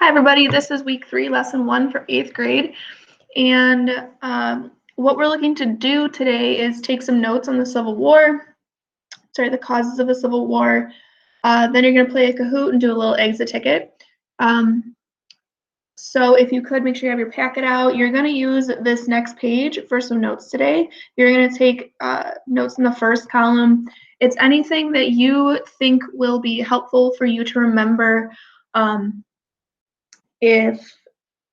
Hi, everybody. This is week 3, lesson 1 for 8th grade. And what we're looking to do today is take some notes on the Civil War, the causes of the Civil War. Then you're going to play a Kahoot and do a little exit ticket. So if you could make sure you have your packet out, you're going to use this next page for some notes today. You're going to take notes in the first column. It's anything that you think will be helpful for you to remember. If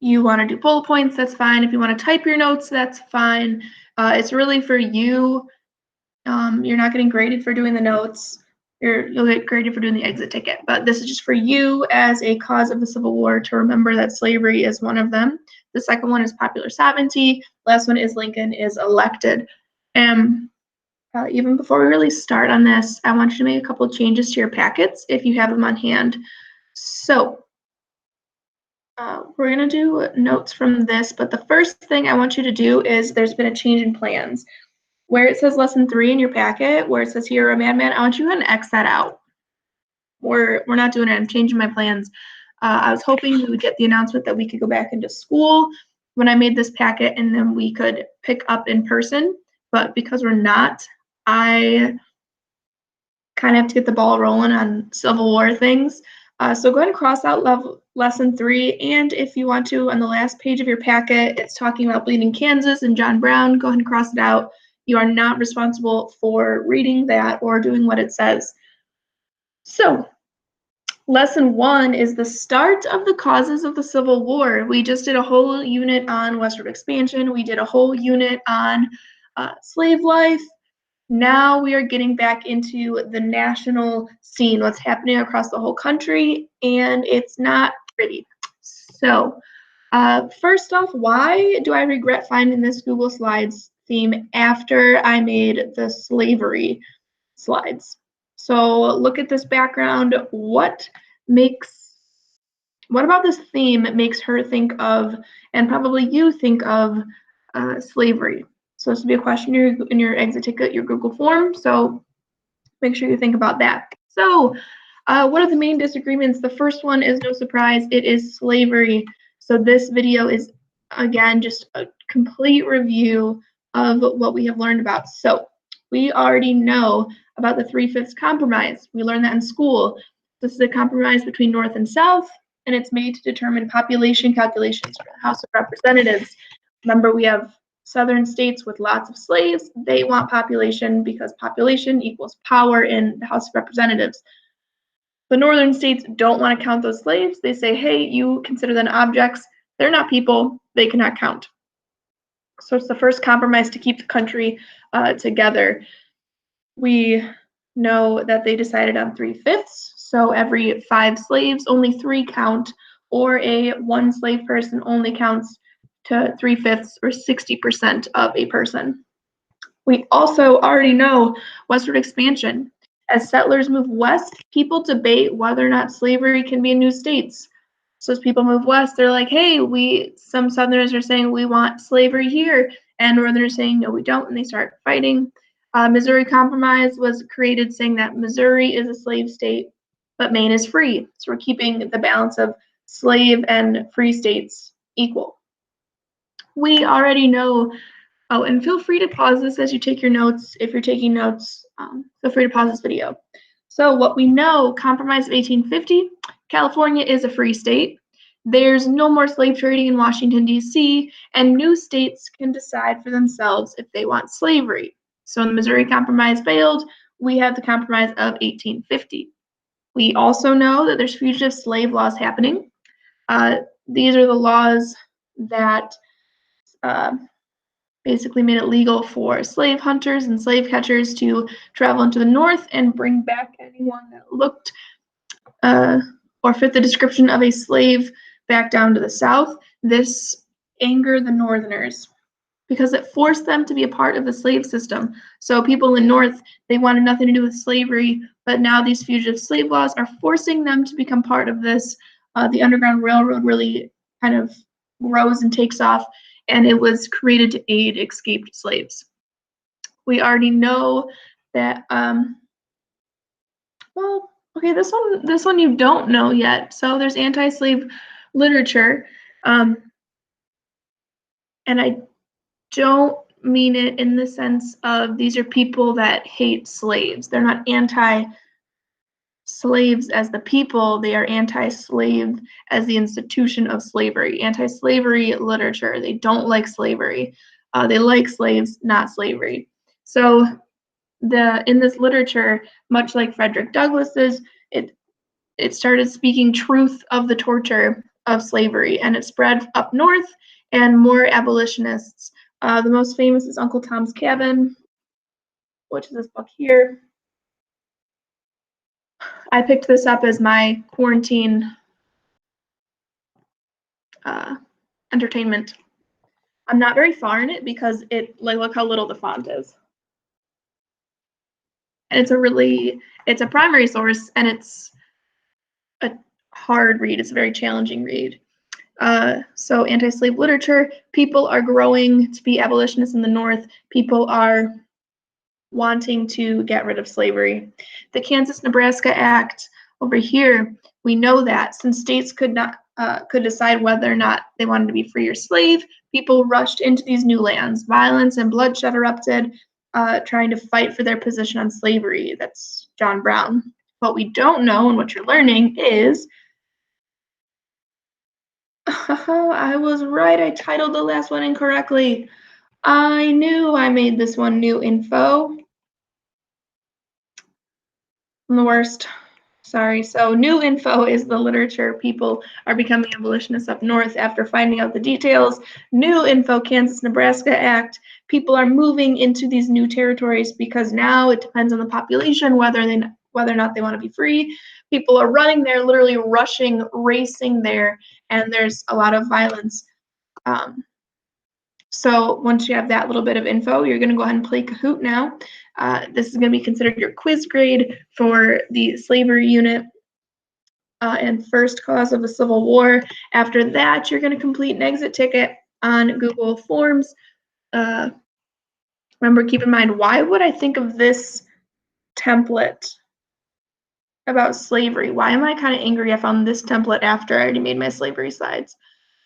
you want to do bullet points, that's fine. If you want to type your notes, that's fine. It's really for you. You're not getting graded for doing the notes. You'll get graded for doing the exit ticket. But this is just for you as a cause of the Civil War to remember that slavery is one of them. The second one is popular sovereignty. Last one is Lincoln is elected. Even before we really start on this, I want you to make a couple of changes to your packets if you have them on hand. So we're going to do notes from this, but the first thing I want you to do is there's been a change in plans. Where it says lesson 3 in your packet, where it says here a madman, I want you to go ahead and X that out. We're not doing it. I'm changing my plans. I was hoping we would get the announcement that we could go back into school when I made this packet, and then we could pick up in person. But because we're not, I kind of have to get the ball rolling on Civil War things. So go ahead and cross out lesson 3, and if you want to, on the last page of your packet, it's talking about Bleeding Kansas and John Brown. Go ahead and cross it out. You are not responsible for reading that or doing what it says. So lesson 1 is the start of the causes of the Civil War. We just did a whole unit on westward expansion. We did a whole unit on slave life. Now we are getting back into the national scene, what's happening across the whole country, and it's not pretty. So first off, why do I regret finding this Google Slides theme after I made the slavery slides? So look at this background. What about this theme makes her think of, and probably you think of, slavery? So this will be a question in your exit ticket, your Google form. So make sure you think about that. So what are the main disagreements? The first one is no surprise. It is slavery. So this video is, again, just a complete review of what we have learned about. So we already know about the 3/5 compromise. We learned that in school. This is a compromise between North and South, and it's made to determine population calculations for the House of Representatives. Remember, we have southern states with lots of slaves. They want population because population equals power in the House of Representatives. The northern states don't want to count those slaves. They say, hey, you consider them objects. They're not people. They cannot count. So it's the first compromise to keep the country together. We know that they decided on 3/5. So every 5 slaves, only 3 count, or a 1 slave person only counts to 3/5 or 60% of a person. We also already know westward expansion. As settlers move west, people debate whether or not slavery can be in new states. So as people move west, they're like, hey, some Southerners are saying we want slavery here, and Northerners saying no, we don't, and they start fighting. Missouri Compromise was created saying that Missouri is a slave state, but Maine is free. So we're keeping the balance of slave and free states equal. We already know, and feel free to pause this as you take your notes. If you're taking notes, feel free to pause this video. So what we know, Compromise of 1850, California is a free state. There's no more slave trading in Washington, D.C., and new states can decide for themselves if they want slavery. So the Missouri Compromise failed. We have the Compromise of 1850. We also know that there's fugitive slave laws happening. These are the laws that basically made it legal for slave hunters and slave catchers to travel into the North and bring back anyone that looked or fit the description of a slave back down to the South. This angered the Northerners because it forced them to be a part of the slave system. So people in the North, they wanted nothing to do with slavery, but now these fugitive slave laws are forcing them to become part of this. The Underground Railroad really kind of grows and takes off, and it was created to aid escaped slaves. We already know that, this one you don't know yet. So there's anti-slave literature, and I don't mean it in the sense of these are people that hate slaves. They're not anti-slaves as the people, they are anti-slave as the institution of slavery, anti-slavery literature. They don't like slavery. They like slaves, not slavery. So in this literature, much like Frederick Douglass's, it started speaking truth of the torture of slavery, and it spread up north, and more abolitionists. The most famous is Uncle Tom's Cabin, which is this book here. I picked this up as my quarantine entertainment. I'm not very far in it because look how little the font is. And it's a primary source, and it's a hard read. It's a very challenging read. So anti-slave literature, people are growing to be abolitionists in the North. People are wanting to get rid of slavery. The Kansas-Nebraska Act over here, we know that since states could decide whether or not they wanted to be free or slave, people rushed into these new lands. Violence and bloodshed erupted, trying to fight for their position on slavery. That's John Brown. What we don't know and what you're learning is I was right. I titled the last one incorrectly. I knew I made this one new info. I'm the worst. Sorry. So new info is the literature. People are becoming abolitionists up north after finding out the details. New info, Kansas-Nebraska Act. People are moving into these new territories because now it depends on the population whether or not they want to be free. People are running there, literally rushing, racing there, and there's a lot of violence. So once you have that little bit of info, you're going to go ahead and play Kahoot now. This is going to be considered your quiz grade for the slavery unit and first cause of the Civil War. After that, you're going to complete an exit ticket on Google Forms. Remember, keep in mind, why would I think of this template about slavery? Why am I kind of angry I found this template after I already made my slavery slides?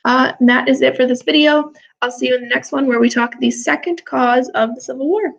And that is it for this video. I'll see you in the next one where we talk the second cause of the Civil War.